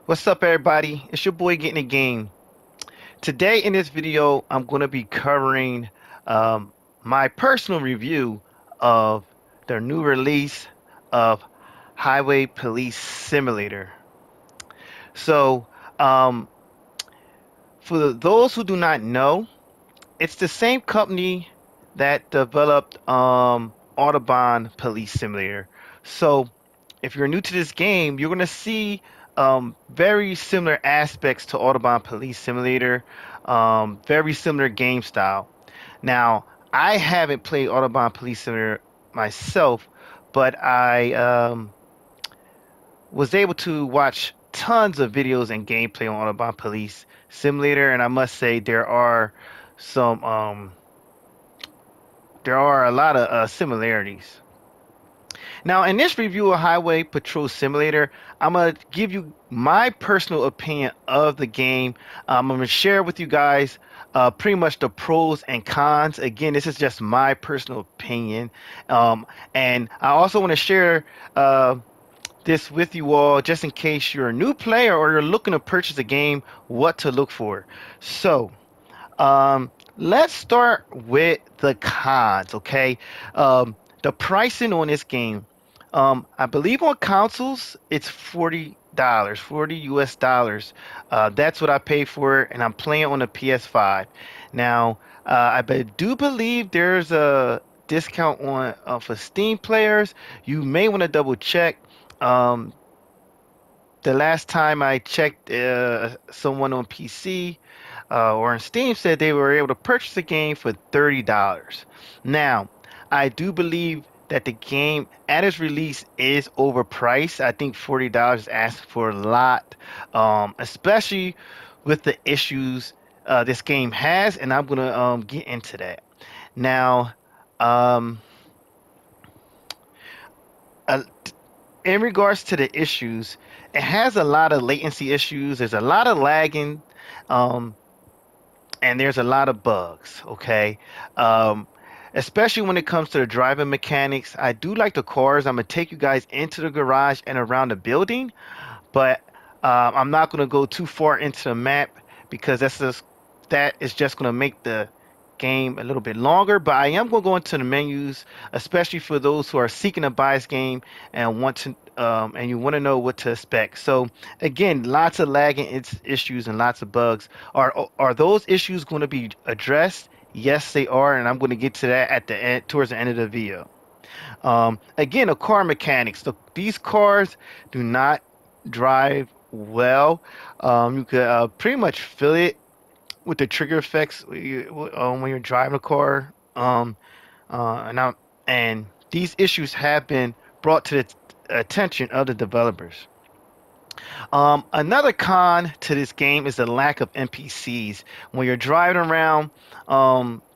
What's up, everybody? It's your boy Getting a Game. Today in this video, I'm going to be covering um, my personal review of the new release of Highway Police Simulator. So, um, for those who do not know, it's the same company that developed Autobahn Police Simulator. So, if you're new to this game, you're going to see very similar aspects to Autobahn Police Simulator, very similar game style. Now, I haven't played Autobahn Police Simulator myself, but I was able to watch tons of videos and gameplay on Autobahn Police Simulator, and I must say some there are a lot of similarities. Now, in this review of Highway Patrol Simulator, I'm going to give you my personal opinion of the game. I'm going to share with you guys pretty much the pros and cons. Again, this is just my personal opinion. And I also want to share this with you all just in case you're a new player or you're looking to purchase a game, what to look for. So, let's start with the cons, okay? The pricing on this game. I believe on consoles it's $40, 40 US dollars. That's what I pay for it, and I'm playing on the PS5. Now, do believe there's a discount on for Steam players. You may want to double check. Um, the last time I checked, someone on PC or on Steam said they were able to purchase the game for $30. Now, I do believe that the game at its release is overpriced. I think $40 is asking for a lot, especially with the issues this game has, and I'm gonna get into that. Now, um, uh, in regards to the issues, it has a lot of latency issues. There's a lot of lagging, um, and there's a lot of bugs. Okay, um, especially when it comes to the driving mechanics. I do like the cars. I'm gonna take you guys into the garage and around the building, but I'm not gonna go too far into the map because that is just gonna make the game a little bit longer. But I am gonna go into the menus, especially for those who are seeking to buy this game and and you want to know what to expect. So again, lots of lagging issues and lots of bugs. Are those issues going to be addressed? Yes, they are, and I'm going to get to that at the end, towards the end of the video. Again, the car mechanics. These cars do not drive well. You could pretty much feel it with the trigger effects when you're driving a car. And these issues have been brought to the attention of the developers. Another con to this game is the lack of NPCs. When you're driving around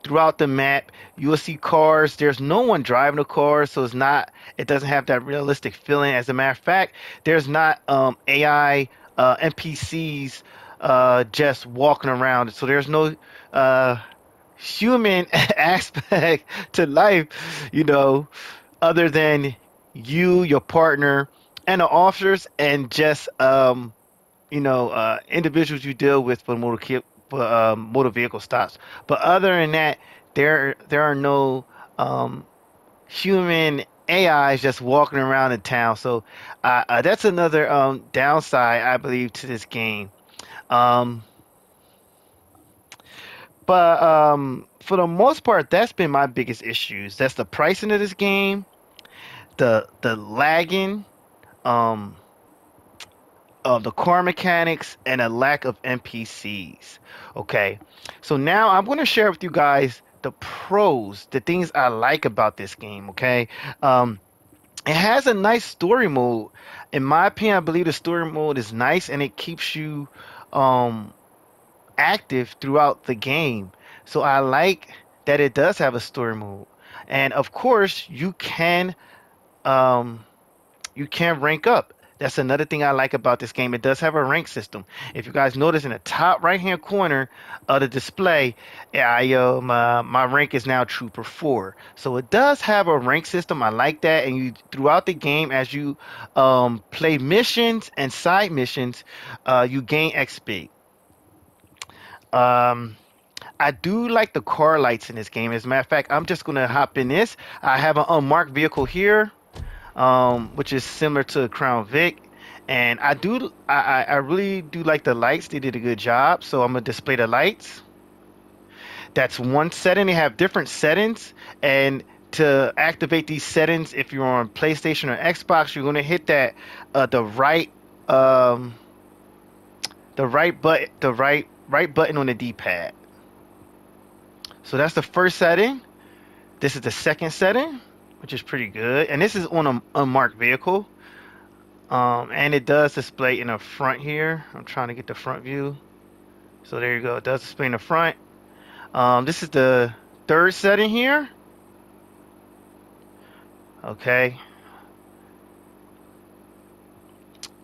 throughout the map, you will see cars. There's no one driving the car, so it doesn't have that realistic feeling. As a matter of fact, there's not AI NPCs just walking around. So there's no human aspect to life, you know, other than you, your partner, and the officers, and just individuals you deal with for motor vehicle stops. But other than that, there are no human AIs just walking around in town. So that's another downside, I believe, to this game. Um, but for the most part, that's been my biggest issues. That's the pricing of this game, the lagging, um, of the car mechanics, and a lack of NPCs. Okay, so now I'm going to share with you guys the pros, the things I like about this game. Okay, it has a nice story mode. In my opinion, I believe the story mode is nice and it keeps you um active throughout the game. So I like that it does have a story mode. And of course, um you can rank up. That's another thing I like about this game. It does have a rank system. If you guys notice in the top right hand corner of the display, my rank is now Trooper 4. So it does have a rank system. I like that. And you throughout the game, as you play missions and side missions, you gain XP. Um, I do like the car lights in this game. As a matter of fact, I'm just gonna hop in this. I have an unmarked vehicle here, which is similar to Crown Vic. And I really do like the lights. They did a good job. So I'm gonna display the lights. That's one setting. They have different settings, and to activate these settings, if you're on PlayStation or Xbox, you're gonna hit that um, the right button on the D-pad. So that's the first setting. This is the second setting, which is pretty good, and this is on an unmarked vehicle. And it does display in the front here. I'm trying to get the front view. So there you go. It does display in the front. This is the third setting here. Okay.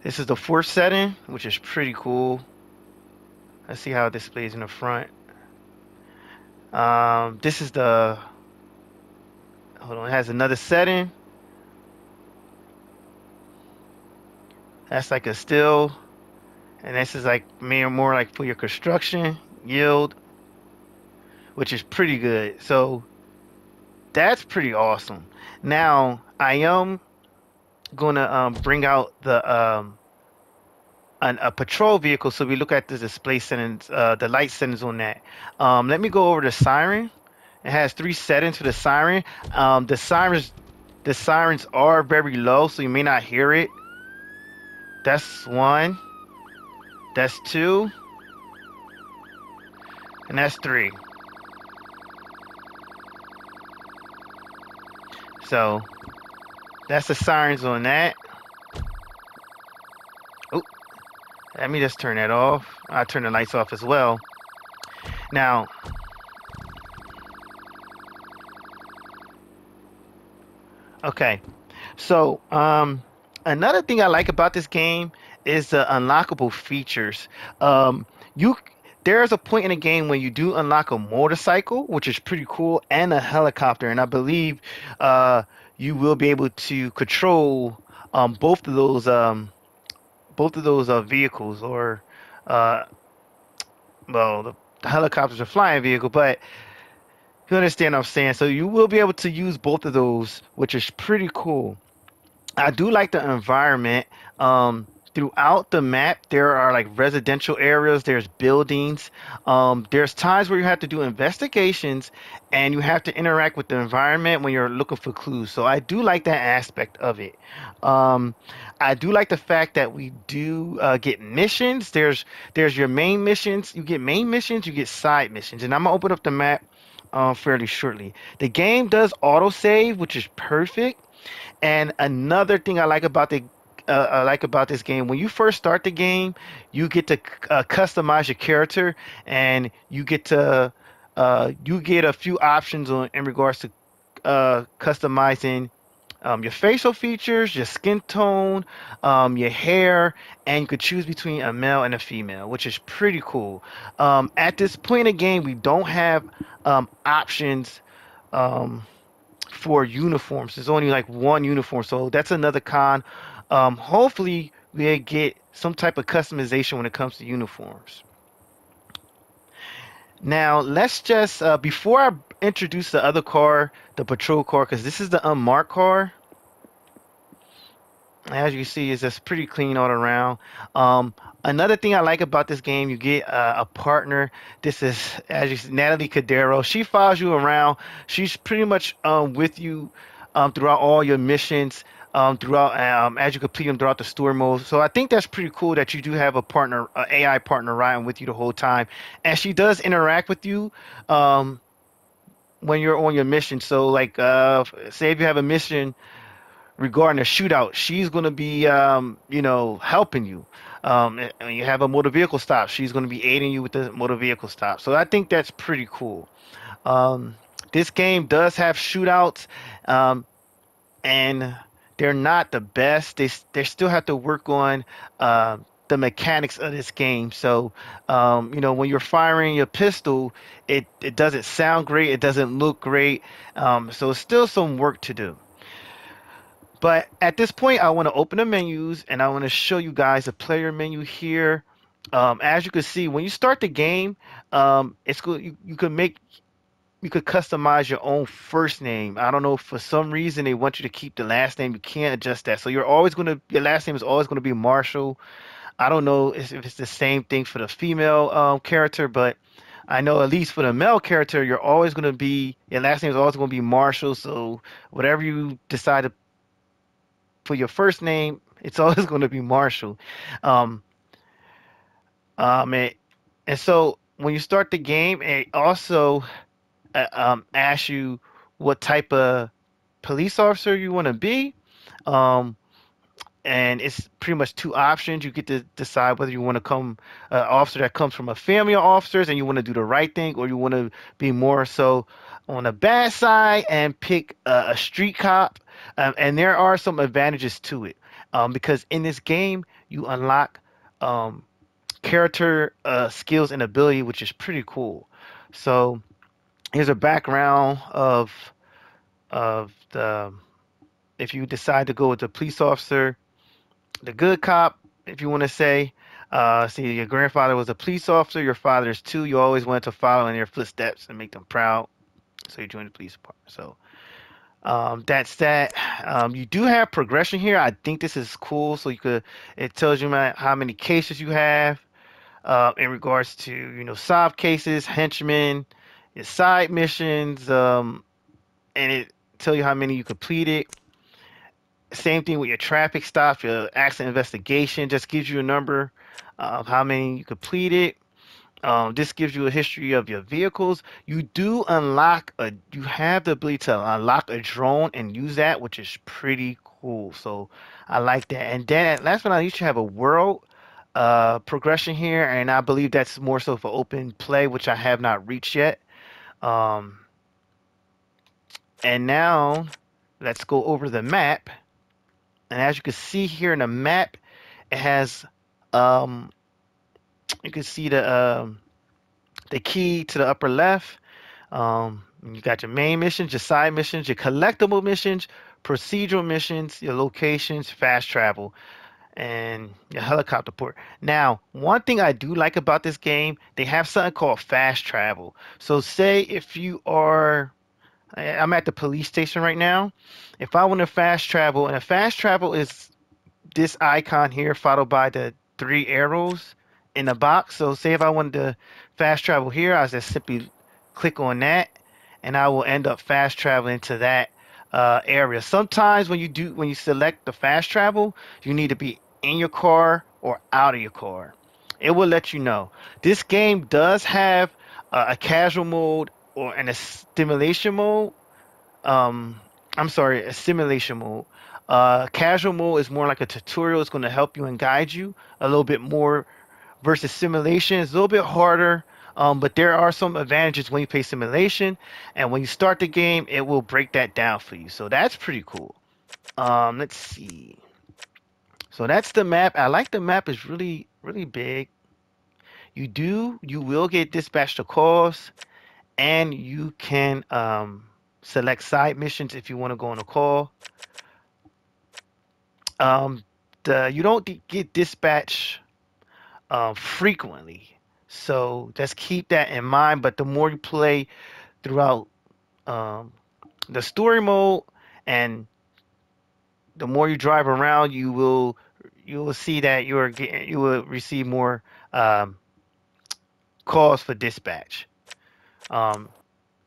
This is the fourth setting, which is pretty cool. Let's see how it displays in the front. This is the, hold on, it has another setting. That's like a still. And this is like more like for your construction yield, which is pretty good. So that's pretty awesome. Now I am gonna bring out a patrol vehicle. So we look at the display settings, the light settings on that. Let me go over the siren. It has 3 settings for the siren. The sirens are very low, so you may not hear it. That's 1. That's 2. And that's 3. So that's the sirens on that. Oh, let me just turn that off. I'll turn the lights off as well. Now, okay. So, another thing I like about this game is the unlockable features. You There's a point in the game when you do unlock a motorcycle, which is pretty cool, and a helicopter, and I believe you will be able to control both of those vehicles, or uh, well, the helicopter's a flying vehicle, but you understand what I'm saying. So you will be able to use both of those, which is pretty cool. I do like the environment. Throughout the map, there are like residential areas, there's buildings. There's times where you have to do investigations and you have to interact with the environment when you're looking for clues. So I do like that aspect of it. Um, I do like the fact that we do get missions. There's your main missions. You get main missions, you get side missions. And I'm gonna open up the map fairly shortly. The game does autosave, which is perfect. And another thing I like about this game, when you first start the game, you get to customize your character, and you get a few options in regards to customizing your facial features, your skin tone, your hair, and you could choose between a male and a female, which is pretty cool. At this point in the game, we don't have options um, for uniforms. There's only like one uniform, so that's another con. Hopefully, we get some type of customization when it comes to uniforms. Now, let's just before I introduce the other car, the patrol car, because this is the unmarked car. As you see, it's just pretty clean all around. Another thing I like about this game, you get a partner. This is, as you see, Natalie Cadero. She follows you around. She's pretty much with you throughout all your missions, throughout as you complete them throughout the story mode. So I think that's pretty cool that you do have a partner, a AI partner, riding with you the whole time, and she does interact with you. When you're on your mission. So like say if you have a mission regarding a shootout, she's going to be, helping you. And you have a motor vehicle stop, she's going to be aiding you with the motor vehicle stop. So I think that's pretty cool. This game does have shootouts, and they're not the best. They still have to work on uh, the mechanics of this game. So, when you're firing your pistol, it doesn't sound great. It doesn't look great. So it's still some work to do. But at this point, I want to open the menus and I want to show you guys a player menu here. As you can see, when you start the game, it's good. You could customize your own first name. I don't know, for some reason they want you to keep the last name. You can't adjust that. So your last name is always gonna be Marshall. I don't know if it's the same thing for the female character, but I know at least for the male character, your last name is always gonna be Marshall. So whatever you decide to for your first name, it's always gonna be Marshall. Um, and, so when you start the game, it also asks you what type of police officer you want to be. Um, and it's pretty much two options. You get to decide whether you want to come officer that comes from a family of officers and you want to do the right thing, or you want to be more so on the bad side and pick a street cop. And there are some advantages to it, because in this game you unlock um, character skills and ability, which is pretty cool. So here's a background of the if you decide to go with the police officer, the good cop, if you want to say. See, your grandfather was a police officer, your father is too. You always wanted to follow in their footsteps and make them proud, so you joined the police department. So that's that. You do have progression here. I think this is cool. So it tells you how many cases you have in regards to solved cases, henchmen, your side missions, and it tell you how many you completed. Same thing with your traffic stops, your accident investigation. Just gives you a number of how many you completed. This gives you a history of your vehicles. You have the ability to unlock a drone and use that, which is pretty cool. So I like that. And then last but not least, you have a world progression here, and I believe that's more so for open play, which I have not reached yet. Um, and now let's go over the map. And as you can see here in the map, it has um, you can see the key to the upper left. You got your main missions, your side missions, your collectible missions, procedural missions, your locations, fast travel, and your helicopter port. Now, one thing I do like about this game, they have something called fast travel. So say if I'm at the police station right now. If I want to fast travel, and a fast travel is this icon here followed by the three arrows in the box. So say if I wanted to fast travel here, I just simply click on that and I will end up fast traveling to that area. Sometimes when you select the fast travel, you need to be in your car or out of your car. It will let you know. This game does have a casual mode and a stimulation mode. um I'm sorry, a simulation mode. Casual mode is more like a tutorial. It's going to help you and guide you a little bit more versus simulation. It's a little bit harder, but there are some advantages when you play simulation. And when you start the game, it will break that down for you. So that's pretty cool. Let's see. So that's the map. I like the map. It's really, really big. You will get dispatched to calls, and you can select side missions if you want to go on a call. Um, you don't get dispatched frequently, so just keep that in mind. But the more you play throughout um, the story mode, and the more you drive around, you will see that you will receive more um, calls for dispatch. Um,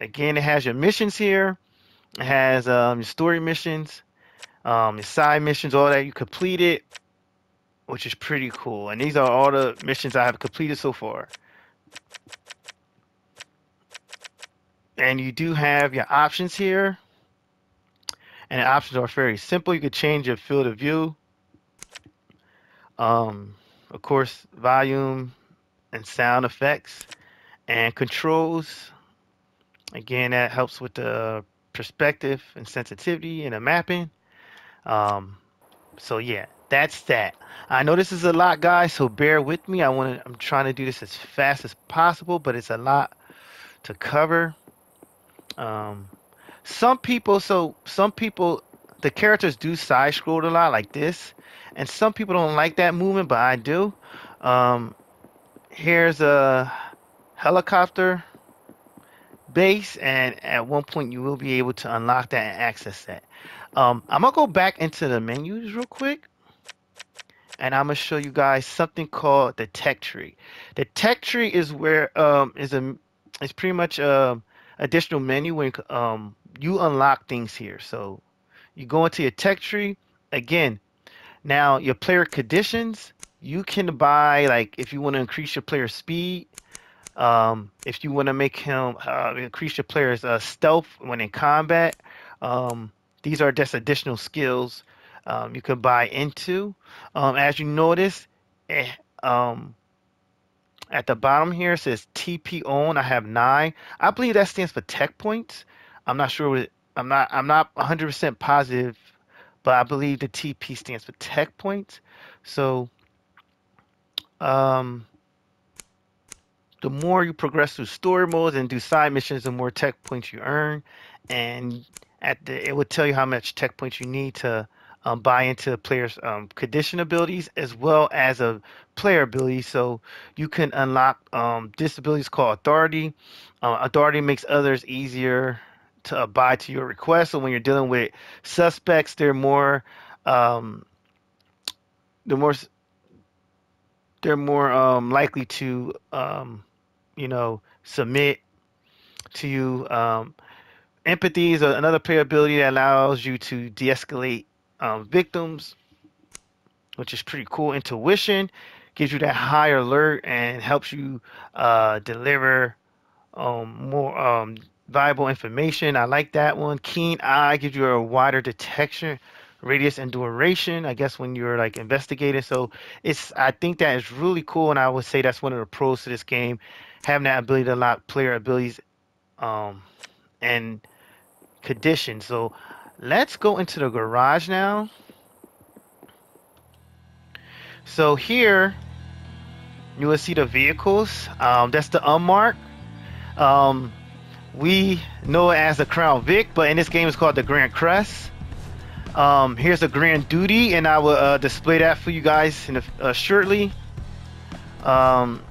Again, it has your missions here. It has your story missions, your side missions, all that you completed, which is pretty cool. And these are all the missions I have completed so far. And you do have your options here, and the options are very simple. You could change your field of view, um, of course, volume and sound effects, and controls. Again, that helps with the perspective and sensitivity and the mapping. Um, so yeah, that's that. I know this is a lot, guys, so bear with me. I'm trying to do this as fast as possible, but it's a lot to cover. Um, some people, the characters do side scroll a lot like this, and some people don't like that movement, but I do. Um, Here's a helicopter base, and at one point you will be able to unlock that and access that. I'm gonna go back into the menus real quick, and I'm gonna show you guys something called the tech tree. The tech tree is where it's pretty much additional menu when you unlock things here. So you go into your tech tree again. Now your player conditions. You can buy, like, if you want to increase your player speed. If you want to make him increase your player's stealth when in combat, um, these are just additional skills you can buy into. As you notice, eh, um, at the bottom here it says TP on. I have 9. I believe that stands for tech points. I'm not sure what I'm not 100% positive, but I believe the TP stands for tech points. So um, the more you progress through story modes and do side missions, the more tech points you earn, and it will tell you how much tech points you need to buy into the player's condition abilities as well as a player ability. So you can unlock this ability is called Authority. Authority makes others easier to abide to your request. So when you're dealing with suspects, um, they're more they're more likely to submit to you. Empathy is another player ability that allows you to de-escalate victims, which is pretty cool. Intuition gives you that high alert and helps you deliver more valuable information. I like that one. Keen Eye gives you a wider detection radius and duration, I guess, when you're like investigating. So I think that is really cool, and I would say that's one of the pros to this game, having that ability to unlock player abilities um, and conditions. So let's go into the garage now. So here you will see the vehicles. That's the unmarked. Um, we know it as the Crown Vic, but in this game it's called the Grand Crest. Here's the Grand Duty, and I will display that for you guys shortly. Um,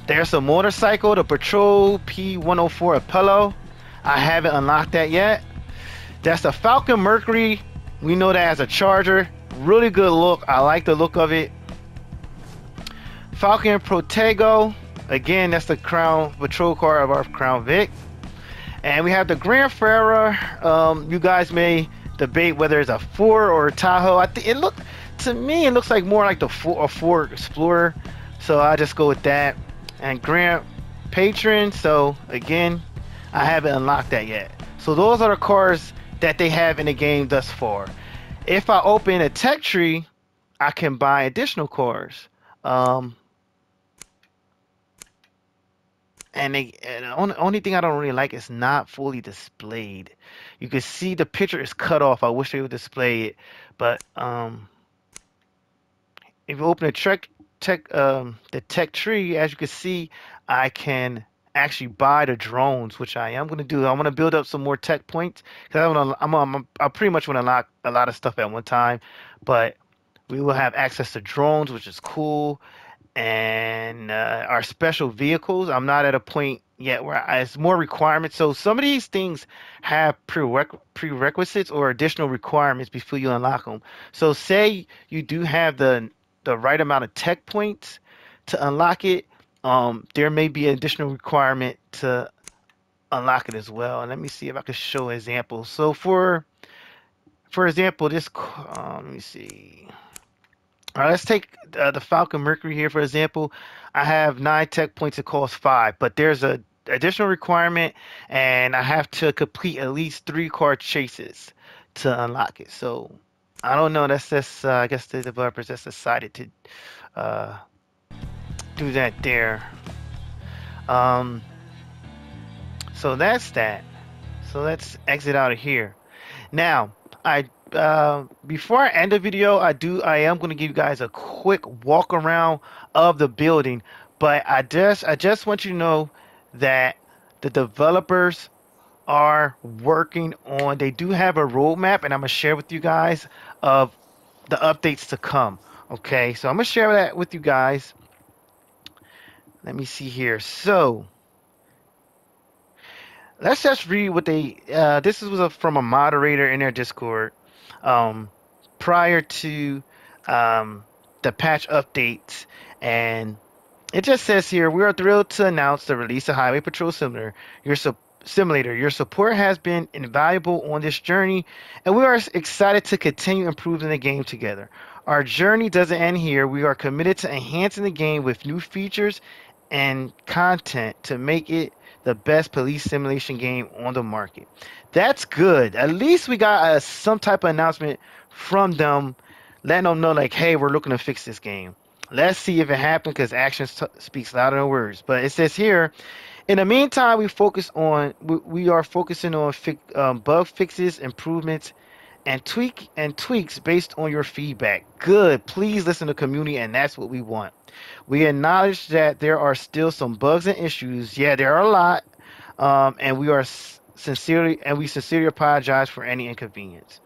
there's a motorcycle, the Patrol P104 Apollo. I haven't unlocked that yet. That's the Falcon Mercury. We know that as a Charger. Really good look. I like the look of it. Falcon Protego. Again, that's the Crown Patrol car of our Crown Vic. And we have the Grand Ferrara. You guys may debate whether it's a Ford or a Tahoe. I think to me it looks like more like a Ford Explorer. So I just go with that. And Grand Patron. So again, I haven't unlocked that yet. So those are the cars that they have in the game thus far. If I open a tech tree, I can buy additional cars. And the only thing I don't really like is not fully displayed. You can see the picture is cut off. I wish they would display it. But if you open the tech tree, as you can see, I can actually buy the drones, which I am going to do. I want to build up some more tech points because I pretty much want to unlock a lot of stuff at one time. But we will have access to drones, which is cool, and our special vehicles. I'm not at a point yet where it's more requirements. So some of these things have prerequisites or additional requirements before you unlock them. So say you do have the right amount of tech points to unlock it. There may be an additional requirement to unlock it as well. And let me see if I can show an example. So for example, let me see. All right, let's take the Falcon Mercury here, for example. I have 9 tech points. It costs 5, but there's a additional requirement, and I have to complete at least 3 car chases to unlock it. So I don't know. That's just I guess the developers just decided to uh, do that there. Um, so that's that. So let's exit out of here. Now, I before I end the video, I am going to give you guys a quick walk around of the building, but I just want you to know that the developers are working on. They do have a roadmap, and I'm gonna share with you guys of the updates to come. Okay, so I'm gonna share that with you guys. Let me see here. So let's just read what they. This was from a moderator in their Discord. Um, prior to um, the patch updates, and it just says here, we are thrilled to announce the release of Highway Patrol Simulator. Your support has been invaluable on this journey, and we are excited to continue improving the game together. Our journey doesn't end here. We are committed to enhancing the game with new features and content to make it the best police simulation game on the market. That's good. At least we got some type of announcement from them, letting them know, like, hey, we're looking to fix this game. Let's see if it happens, because action speaks louder than words. But it says here, in the meantime, we are focusing on bug fixes, improvements, and tweaks based on your feedback. Good. Please listen to the community, and that's what we want. We acknowledge that there are still some bugs and issues. Yeah, there are a lot, and we sincerely apologize for any inconvenience.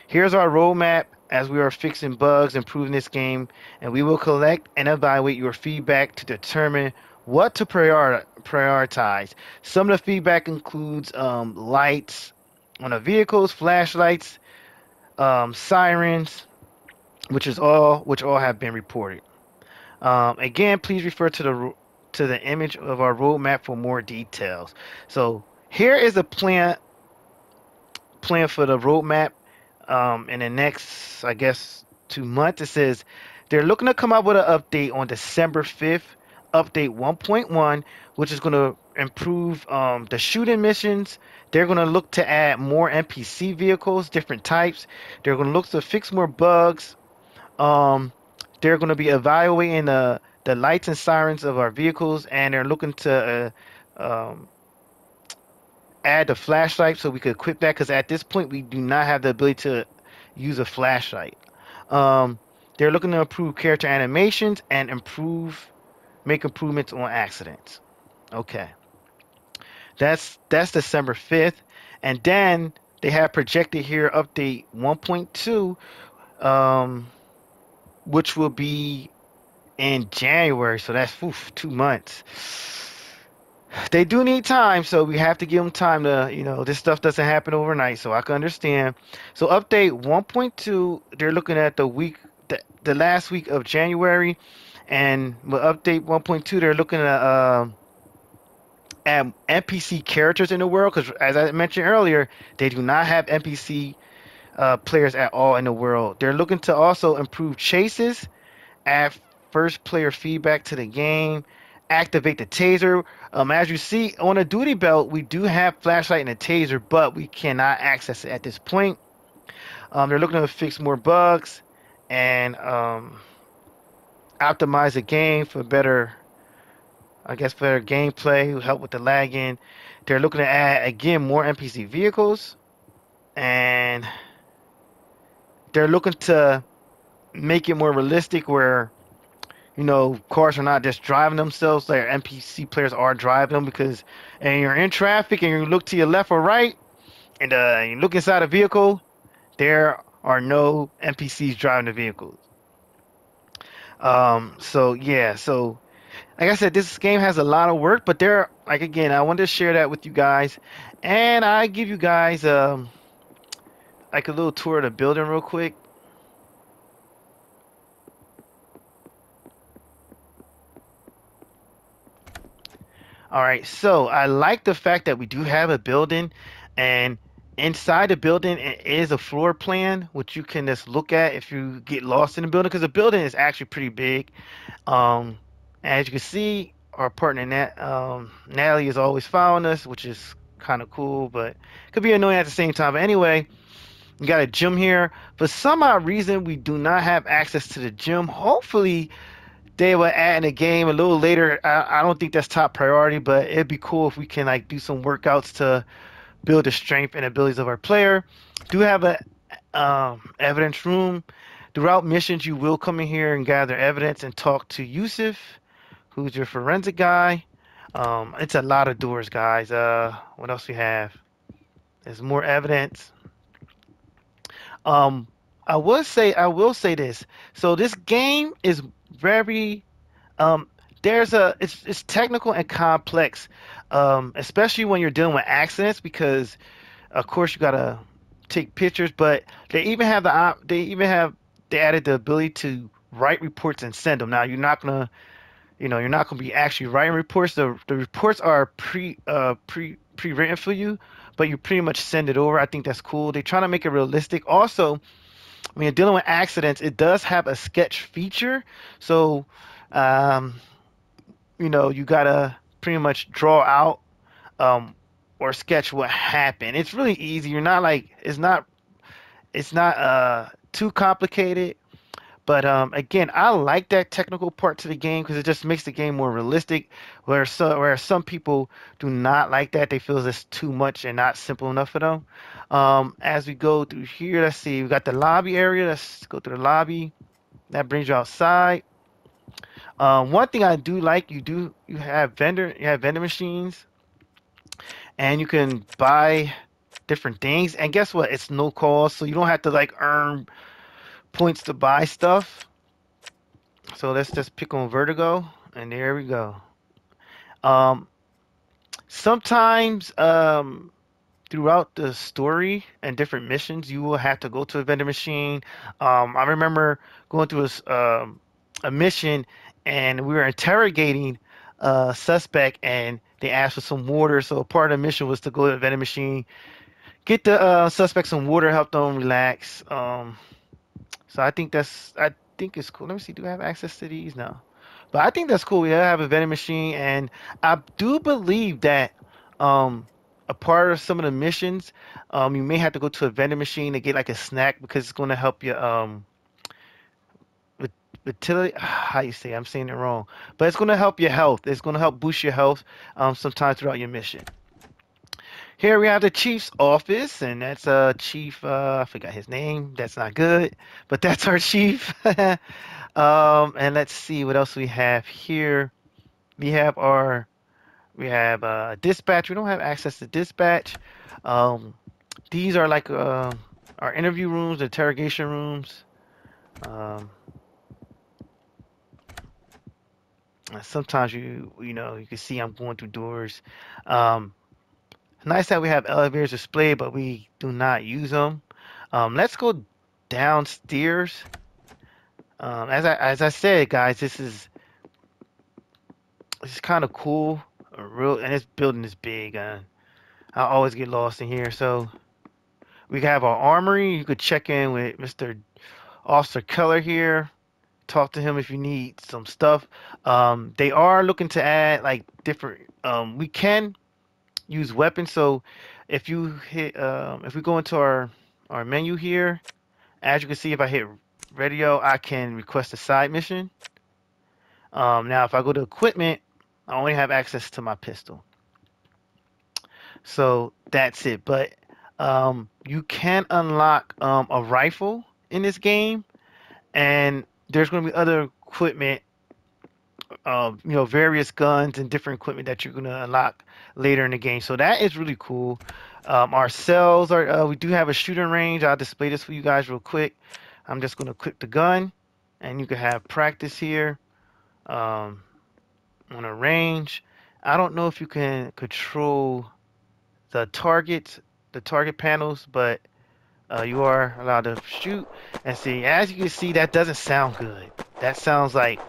Here's our roadmap as we are fixing bugs, improving this game, and we will collect and evaluate your feedback to determine what to prioritize. Some of the feedback includes lights on the vehicles, flashlights, sirens, which all have been reported. Again, please refer to the image of our roadmap for more details. So here is a plan for the roadmap in the next, I guess, 2 months. It says they're looking to come out with an update on December 5th, update 1.1, which is going to improve the shooting missions. They're going to look to add more NPC vehicles, different types. They're going to look to fix more bugs. Um, they're going to be evaluating the lights and sirens of our vehicles, and they're looking to add the flashlight so we could equip that, because at this point we do not have the ability to use a flashlight. Um, they're looking to improve character animations and make improvements on accidents. Okay, that's December 5th, and then they have projected here update 1.2, um, which will be in January. So that's 2 months. They do need time, so we have to give them time to, this stuff doesn't happen overnight, so I can understand. So update 1.2, they're looking at the last week of January, and with update 1.2, they're looking at NPC characters in the world, because as I mentioned earlier, they do not have NPC players at all in the world. They're looking to also improve chases, add first player feedback to the game, activate the taser. As you see on a duty belt, we do have flashlight and a taser, but we cannot access it at this point. They're looking to fix more bugs and optimize the game for better gameplay, help with the lagging. They're looking to add again more NPC vehicles, and they're looking to make it more realistic where cars are not just driving themselves, like NPC players are driving them, because and you're in traffic and you look to your left or right, and you look inside a vehicle, there are no NPCs driving the vehicles. So yeah, so like I said, this game has a lot of work, but again, I wanted to share that with you guys, and I give you guys like a little tour of the building real quick. All right, so I like the fact that we do have a building, and inside the building it is a floor plan, which you can just look at if you get lost in the building, because the building is actually pretty big. Um, as you can see, our partner Natalie is always following us, which is kind of cool, but could be annoying at the same time. But anyway, we got a gym here. For some odd reason, we do not have access to the gym. Hopefully they will add in the game a little later. I don't think that's top priority, but it'd be cool if we can like do some workouts to build the strength and abilities of our player. Do have a evidence room. Throughout missions, you will come in here and gather evidence and talk to Yusuf, who's your forensic guy. It's a lot of doors, guys. What else we have? There's more evidence. Um, I will say this. So this game is very it's technical and complex, especially when you're dealing with accidents because of course you gotta take pictures, but they added the ability to write reports and send them. Now you're not gonna be actually writing reports. The reports are pre-written for you, but you pretty much send it over. I think that's cool. They try to make it realistic. Also, when you're dealing with accidents, it does have a sketch feature. So, um, you gotta pretty much draw out um, or sketch what happened. It's really easy. You're not like it's not too complicated. But again, I like that technical part to the game because it just makes the game more realistic. Where some people do not like that, they feel it's too much and not simple enough for them. As we go through here, let's see, we got the lobby area. Let's go through the lobby. That brings you outside. One thing I do like, you have vendor machines, and you can buy different things. And guess what? It's no cost, so you don't have to like earn points to buy stuff. So let's just pick on Vertigo, and there we go. Um, sometimes throughout the story and different missions, you will have to go to a vendor machine. I remember going through a mission, and we were interrogating a suspect, and they asked for some water. So part of the mission was to go to the vendor machine, get the suspect some water, help them relax. So I think it's cool. Let me see. Do I have access to these? No. But I think that's cool. We have a vending machine, and I do believe that um, a part of some of the missions, you may have to go to a vending machine to get like a snack because it's going to help you with utility. How you say? I'm saying it wrong, but it's going to help your health. It's going to help boost your health sometime throughout your mission. Here we have the chief's office, and that's chief. I forgot his name. That's not good, but that's our chief. And let's see what else we have here. We have our we have dispatch. We don't have access to dispatch. Um, these are like our interview rooms, interrogation rooms. Um, sometimes you can see I'm going through doors. Um, Nice that we have elevators displayed, but we do not use them. Let's go downstairs. As I said, guys, this is kind of cool. And this building is big. I always get lost in here. So we have our armory. You could check in with Mr. Officer Keller here. Talk to him if you need some stuff. They are looking to add like different. We can use weapons. So if we go into our menu here, as you can see, if I hit radio, I can request a side mission. Now, if I go to equipment, I only have access to my pistol. So that's it. But you can unlock a rifle in this game, and there's going to be other equipment, various guns and different equipment that you're going to unlock later in the game. So that is really cool. Our cells are, we do have a shooting range. I'll display this for you guys real quick. I'm just going to click the gun, and you can have practice here um, on a range. I don't know if you can control the target panels, but you are allowed to shoot. And see, as you can see, that doesn't sound good. That sounds like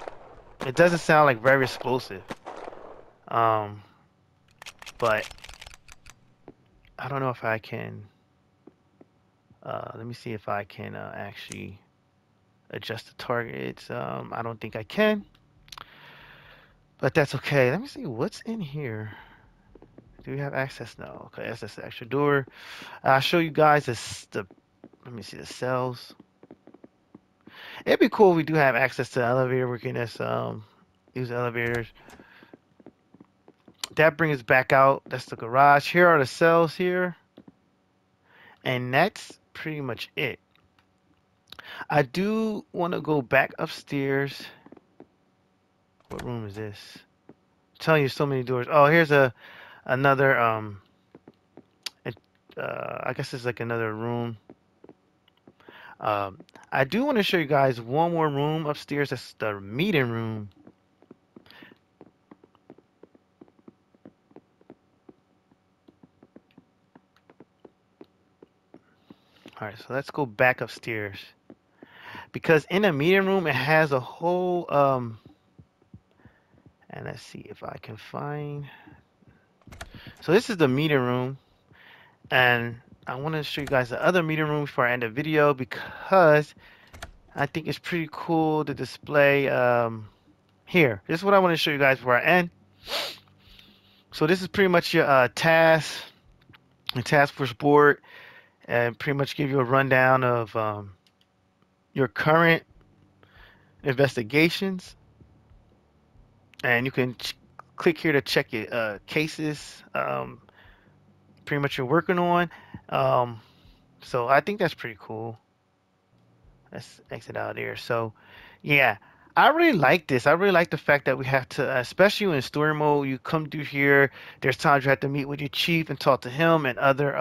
it doesn't sound like very explosive. Um, but I don't know if I can. Let me see if I can actually adjust the targets. I don't think I can, but that's okay. Let me see what's in here. Do we have access? No. Okay, that's just the extra door. I'll show you guys the. Let me see the cells. It'd be cool if we do have access to the elevator. We can just use elevators. That brings us back out. That's the garage. Here are the cells here. And pretty much it. I do want to go back upstairs. What room is this? I'm telling you, so many doors. Oh, here's another it, I guess it's like another room. Um, I do want to show you guys one more room upstairs. That's the meeting room. All right, so let's go back upstairs because in the meeting room it has a whole and let's see if I can find. So this is the meeting room, and I want to show you guys the other meeting room before I end the video because I think it's pretty cool to display here. This is what I want to show you guys before I end. So this is pretty much your task force board, and pretty much give you a rundown of your current investigations, and you can click here to check your cases pretty much you're working on. So I think that's pretty cool. Let's exit out of there. So yeah, I really like this. I really like the fact that we have to, especially in story mode, you come through here. There's times you have to meet with your chief and talk to him and other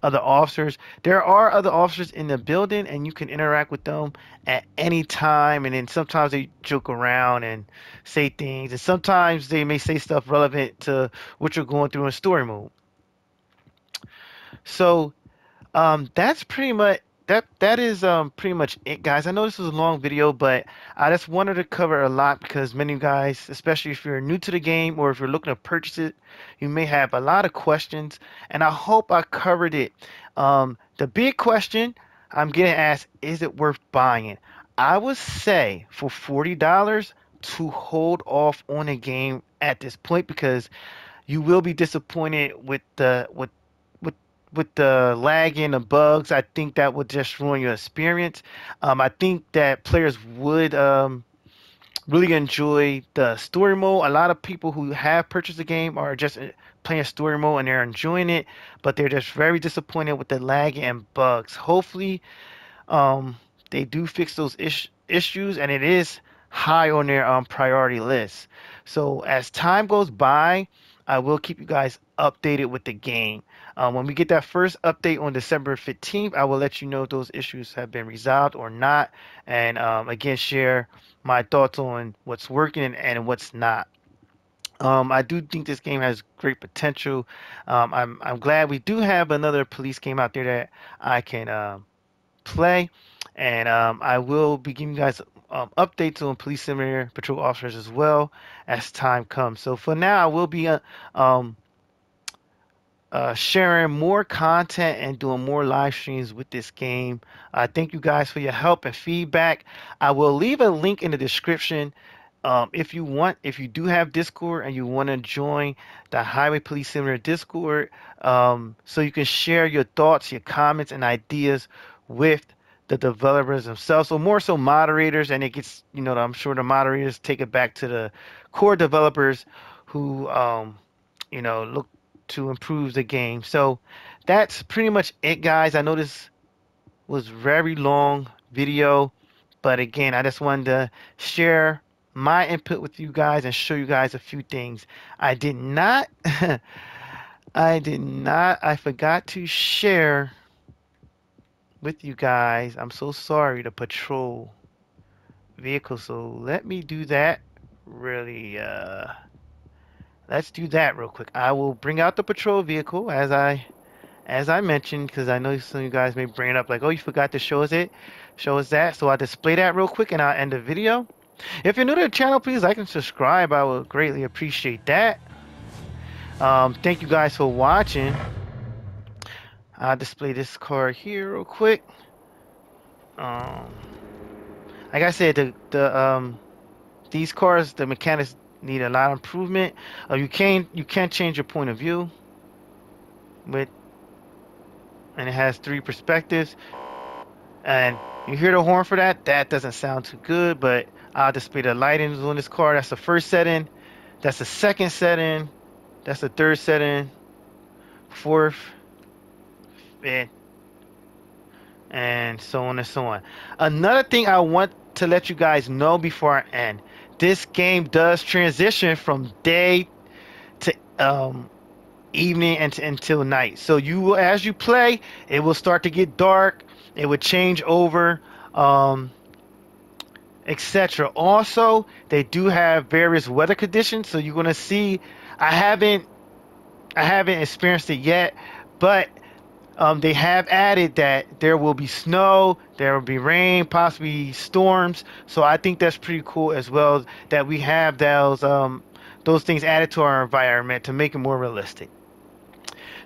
officers. There are other officers in the building, and you can interact with them at any time. And then sometimes they joke around and say things, and sometimes they may say stuff relevant to what you're going through in story mode. So that's pretty much that is pretty much it, guys. I know this was a long video, but I just wanted to cover a lot because many of you guys, especially if you're new to the game or if you're looking to purchase it, you may have a lot of questions, and I hope I covered it. The big question I'm getting asked, is it worth buying it? I would say for $40 to hold off on a game at this point because you will be disappointed with with with the lag and the bugs. I think that would just ruin your experience. I think that players would really enjoy the story mode. A lot of people who have purchased the game are just playing story mode and they're enjoying it, but they're just very disappointed with the lag and bugs. Hopefully, um, they do fix those issues, and it is high on their priority list. So as time goes by, I will keep you guys updated with the game. When we get that first update on December 15th, I will let you know if those issues have been resolved or not, and again share my thoughts on what's working and what's not. I do think this game has great potential. I'm glad we do have another police game out there that I can play, and I will be giving you guys updates on Police Simulator Patrol Officers as well as time comes. So for now, I will be um, sharing more content and doing more live streams with this game. Thank you guys for your help and feedback. I will leave a link in the description. If you want, if you do have Discord and you want to join the Highway Police Simulator Discord, so you can share your thoughts, your comments, and ideas with the developers themselves. So more so moderators, and it gets, I'm sure the moderators take it back to the core developers who, look to improve the game. So that's pretty much it, guys. I know this was very long video, but again, I just wanted to share my input with you guys and show you guys a few things. I did not I forgot to share with you guys. I'm so sorry, the patrol vehicle. So let me do that really let's do that real quick. I will bring out the patrol vehicle as I mentioned, because I know some of you guys may bring it up like, oh, you forgot to show us it. Show us that. So I'll display that real quick and I'll end the video. If you're new to the channel, please like and subscribe. I would greatly appreciate that. Thank you guys for watching. I'll display this car here real quick. Like I said, these cars, the mechanics need a lot of improvement. You can't change your point of view and it has 3 perspectives. And you hear the horn for that? That doesn't sound too good, but I'll display the lightings on this car. That's the first setting. That's the second setting. That's the third setting. Fourth, fifth, and so on and so on. Another thing I want to let you guys know before I end, this game does transition from day to evening and until night. So as you play, it will start to get dark. It would change over, um, etc. Also, they do have various weather conditions, so you're gonna see. I haven't I haven't experienced it yet, but they have added that there will be snow, there will be rain, possibly storms. So I think that's pretty cool as well that we have those things added to our environment to make it more realistic.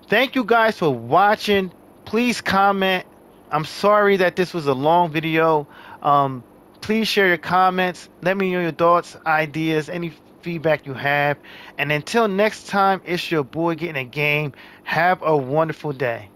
Thank you guys for watching. Please comment. I'm sorry that this was a long video. Um, Please share your comments. Let me know your thoughts, ideas, any feedback you have. And until next time, it's your boy getting a game. Have a wonderful day.